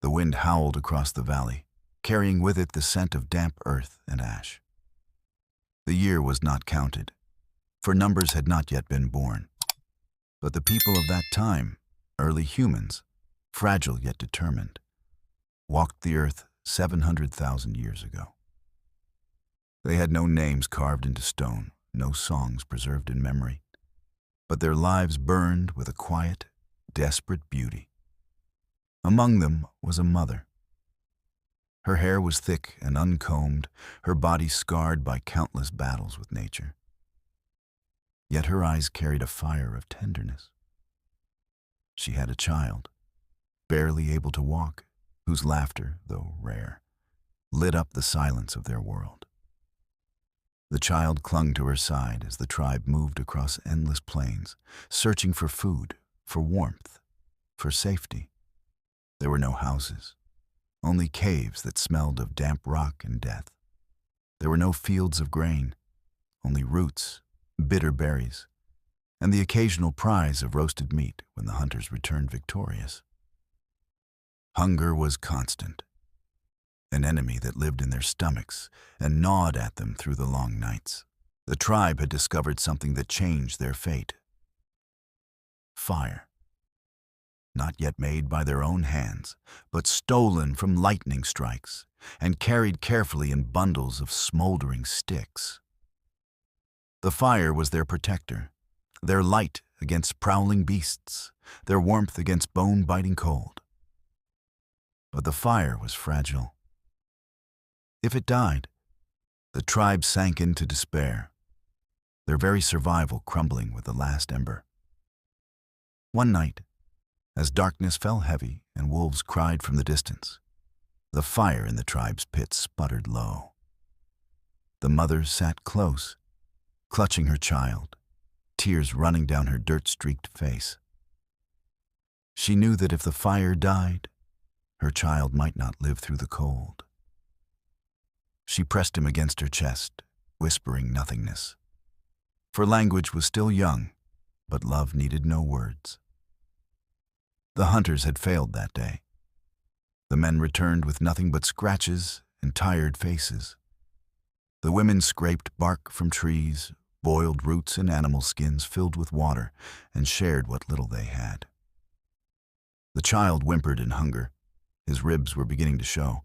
The wind howled across the valley, carrying with it the scent of damp earth and ash. The year was not counted, for numbers had not yet been born. But the people of that time, early humans, fragile yet determined, walked the earth 700,000 years ago. They had no names carved into stone, no songs preserved in memory, but their lives burned with a quiet, desperate beauty. Among them was a mother. Her hair was thick and uncombed, her body scarred by countless battles with nature. Yet her eyes carried a fire of tenderness. She had a child, barely able to walk, whose laughter, though rare, lit up the silence of their world. The child clung to her side as the tribe moved across endless plains, searching for food, for warmth, for safety. There were no houses, only caves that smelled of damp rock and death. There were no fields of grain, only roots, bitter berries, and the occasional prize of roasted meat when the hunters returned victorious. Hunger was constant, an enemy that lived in their stomachs and gnawed at them through the long nights. The tribe had discovered something that changed their fate. Fire. Not yet made by their own hands, but stolen from lightning strikes and carried carefully in bundles of smoldering sticks. The fire was their protector, their light against prowling beasts, their warmth against bone-biting cold. But the fire was fragile. If it died, the tribe sank into despair, their very survival crumbling with the last ember. One night, as darkness fell heavy and wolves cried from the distance, the fire in the tribe's pit sputtered low. The mother sat close, clutching her child, tears running down her dirt-streaked face. She knew that if the fire died, her child might not live through the cold. She pressed him against her chest, whispering nothingness. For language was still young, but love needed no words. The hunters had failed that day. The men returned with nothing but scratches and tired faces. The women scraped bark from trees, boiled roots and animal skins filled with water, and shared what little they had. The child whimpered in hunger. His ribs were beginning to show.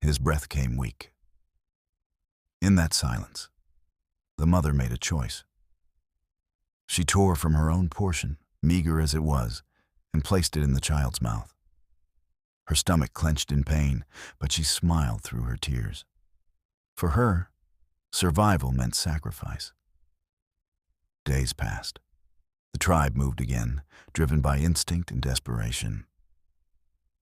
His breath came weak. In that silence, the mother made a choice. She tore from her own portion, meager as it was, and placed it in the child's mouth. Her stomach clenched in pain, but she smiled through her tears. For her, survival meant sacrifice. Days passed. The tribe moved again, driven by instinct and desperation.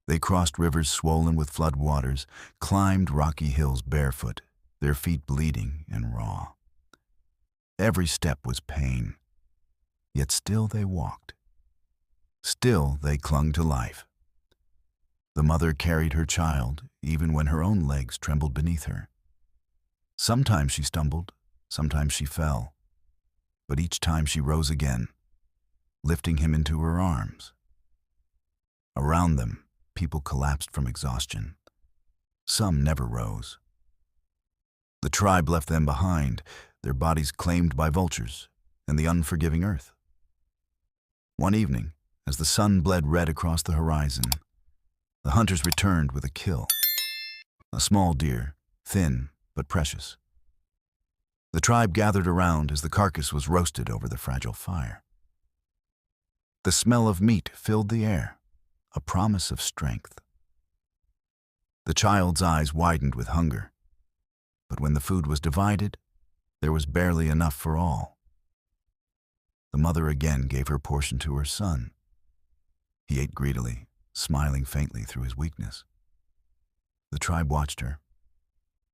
They crossed rivers swollen with flood waters, climbed rocky hills barefoot, their feet bleeding and raw. Every step was pain, yet still they walked. Still they clung to life. The mother carried her child, even when her own legs trembled beneath her. Sometimes she stumbled, sometimes she fell, but each time she rose again, lifting him into her arms. Around them, people collapsed from exhaustion. Some never rose. The tribe left them behind, their bodies claimed by vultures and the unforgiving earth. One evening, as the sun bled red across the horizon, the hunters returned with a kill. A small deer, thin but precious. The tribe gathered around as the carcass was roasted over the fragile fire. The smell of meat filled the air, a promise of strength. The child's eyes widened with hunger, but when the food was divided, there was barely enough for all. The mother again gave her portion to her son. He ate greedily, smiling faintly through his weakness. The tribe watched her.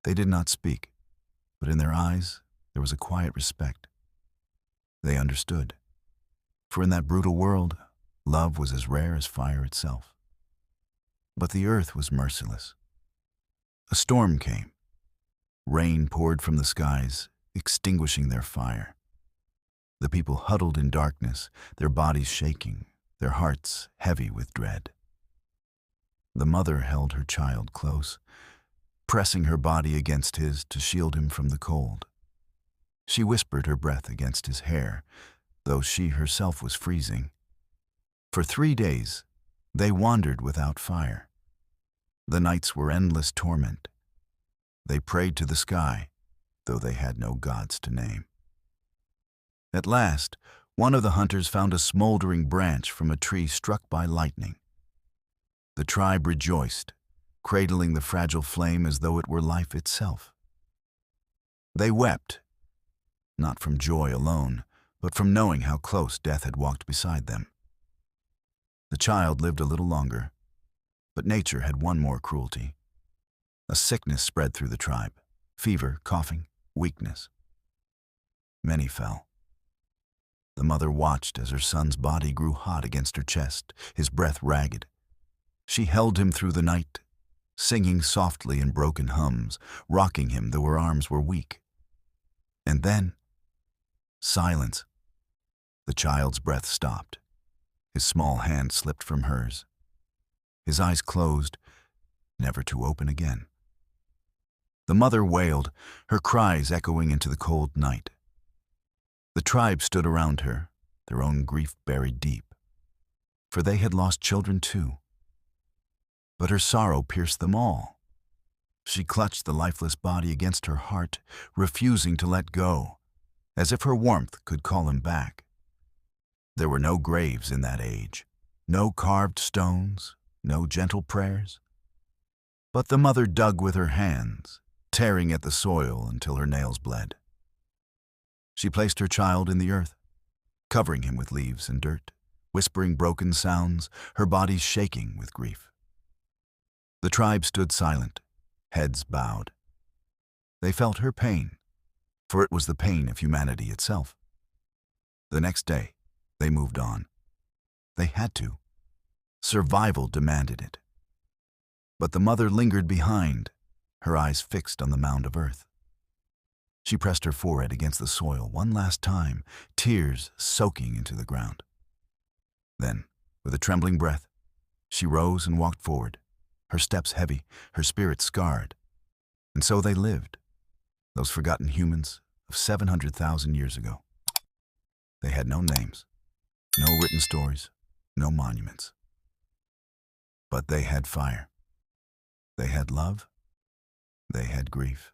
They did not speak, but in their eyes there was a quiet respect. They understood, for in that brutal world, love was as rare as fire itself. But the earth was merciless. A storm came. Rain poured from the skies, extinguishing their fire. The people huddled in darkness, their bodies shaking, their hearts heavy with dread. The mother held her child close, pressing her body against his to shield him from the cold. She whispered her breath against his hair, though she herself was freezing. For 3 days, they wandered without fire. The nights were endless torment. They prayed to the sky, though they had no gods to name. At last, one of the hunters found a smoldering branch from a tree struck by lightning. The tribe rejoiced, cradling the fragile flame as though it were life itself. They wept, not from joy alone, but from knowing how close death had walked beside them. The child lived a little longer, but nature had one more cruelty. A sickness spread through the tribe: fever, coughing, weakness. Many fell. The mother watched as her son's body grew hot against her chest, his breath ragged. She held him through the night, singing softly in broken hums, rocking him though her arms were weak. And then, silence. The child's breath stopped. His small hand slipped from hers. His eyes closed, never to open again. The mother wailed, her cries echoing into the cold night. The tribe stood around her, their own grief buried deep, for they had lost children too. But her sorrow pierced them all. She clutched the lifeless body against her heart, refusing to let go, as if her warmth could call him back. There were no graves in that age, no carved stones, no gentle prayers. But the mother dug with her hands, tearing at the soil until her nails bled. She placed her child in the earth, covering him with leaves and dirt, whispering broken sounds, her body shaking with grief. The tribe stood silent, heads bowed. They felt her pain, for it was the pain of humanity itself. The next day, they moved on. They had to. Survival demanded it. But the mother lingered behind, her eyes fixed on the mound of earth. She pressed her forehead against the soil one last time, tears soaking into the ground. Then, with a trembling breath, she rose and walked forward, her steps heavy, her spirit scarred. And so they lived, those forgotten humans of 700,000 years ago. They had no names, no written stories, no monuments. But they had fire. They had love. They had grief.